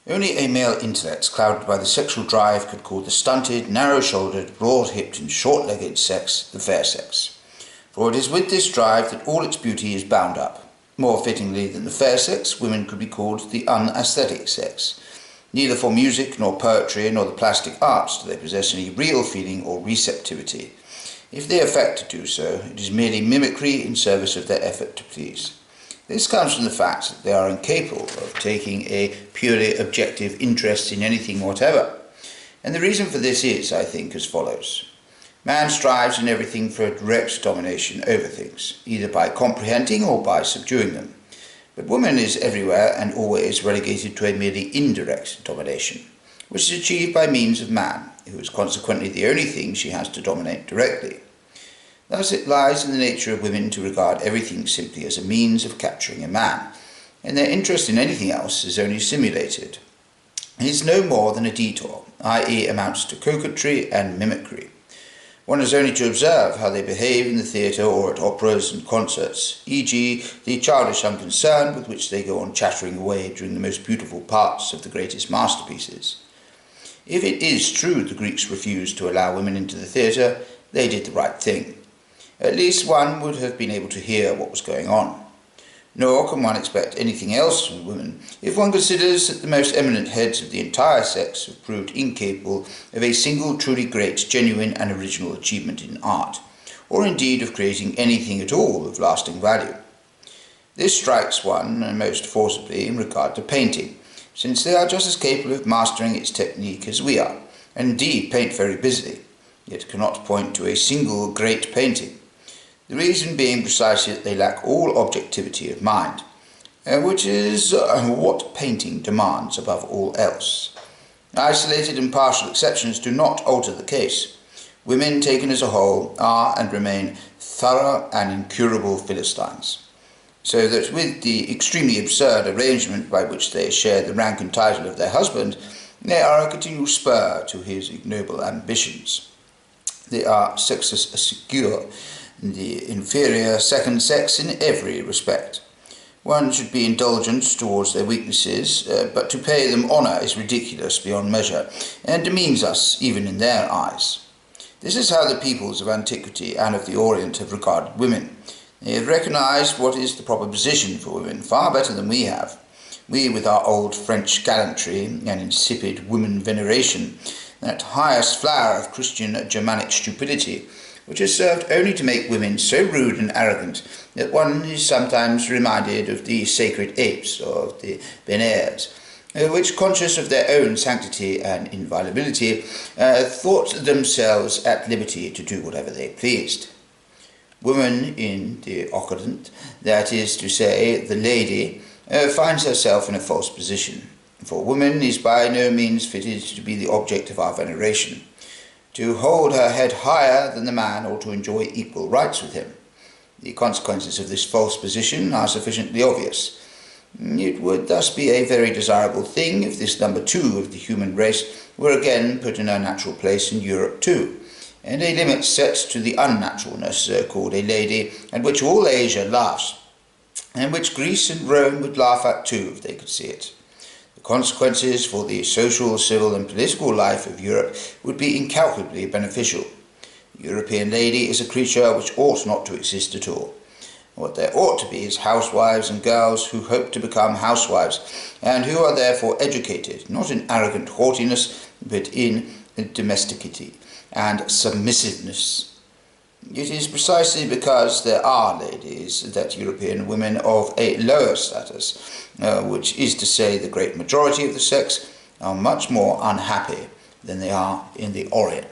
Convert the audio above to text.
Only a male intellect clouded by the sexual drive could call the stunted, narrow-shouldered, broad-hipped and short-legged sex the fair sex. For it is with this drive that all its beauty is bound up. More fittingly than the fair sex, women could be called the unaesthetic sex. Neither for music nor poetry nor the plastic arts do they possess any real feeling or receptivity. If they affect to do so, it is merely mimicry in service of their effort to please. This comes from the fact that they are incapable of taking a purely objective interest in anything whatever. And the reason for this is, I think, as follows. Man strives in everything for a direct domination over things, either by comprehending or by subduing them. But woman is everywhere and always relegated to a merely indirect domination, which is achieved by means of man, who is consequently the only thing she has to dominate directly. Thus it lies in the nature of women to regard everything simply as a means of capturing a man, and their interest in anything else is only simulated. It is no more than a detour, i.e. amounts to coquetry and mimicry. One has only to observe how they behave in the theatre or at operas and concerts, e.g. the childish unconcern with which they go on chattering away during the most beautiful parts of the greatest masterpieces. If it is true the Greeks refused to allow women into the theatre, they did the right thing. At least one would have been able to hear what was going on. Nor can one expect anything else from women if one considers that the most eminent heads of the entire sex have proved incapable of a single truly great, genuine and original achievement in art, or indeed of creating anything at all of lasting value. This strikes one most forcibly in regard to painting, since they are just as capable of mastering its technique as we are, and indeed paint very busily, yet cannot point to a single great painting. The reason being precisely that they lack all objectivity of mind, which is what painting demands above all else. Isolated and partial exceptions do not alter the case. Women, taken as a whole, are and remain thorough and incurable Philistines, so that with the extremely absurd arrangement by which they share the rank and title of their husband, they are a continual spur to his ignoble ambitions. They are sexus secure, the inferior second sex in every respect. One should be indulgent towards their weaknesses, but to pay them honour is ridiculous beyond measure, and demeans us even in their eyes. This is how the peoples of antiquity and of the Orient have regarded women. They have recognised what is the proper position for women far better than we have. We, with our old French gallantry and insipid woman veneration, that highest flower of Christian Germanic stupidity, which has served only to make women so rude and arrogant that one is sometimes reminded of the sacred apes or of the Benares, which, conscious of their own sanctity and inviolability, thought themselves at liberty to do whatever they pleased. Woman in the Occident, that is to say, the lady, finds herself in a false position, for woman is by no means fitted to be the object of our veneration, to hold her head higher than the man or to enjoy equal rights with him. The consequences of this false position are sufficiently obvious. It would thus be a very desirable thing if this number 2 of the human race were again put in her natural place in Europe too, and a limit set to the unnaturalness called a lady, at which all Asia laughs, and which Greece and Rome would laugh at too if they could see it. The consequences for the social, civil and political life of Europe would be incalculably beneficial. The European lady is a creature which ought not to exist at all. What there ought to be is housewives and girls who hope to become housewives, and who are therefore educated, not in arrogant haughtiness, but in domesticity and submissiveness. It is precisely because there are ladies that European women of a lower status, which is to say the great majority of the sex, are much more unhappy than they are in the Orient.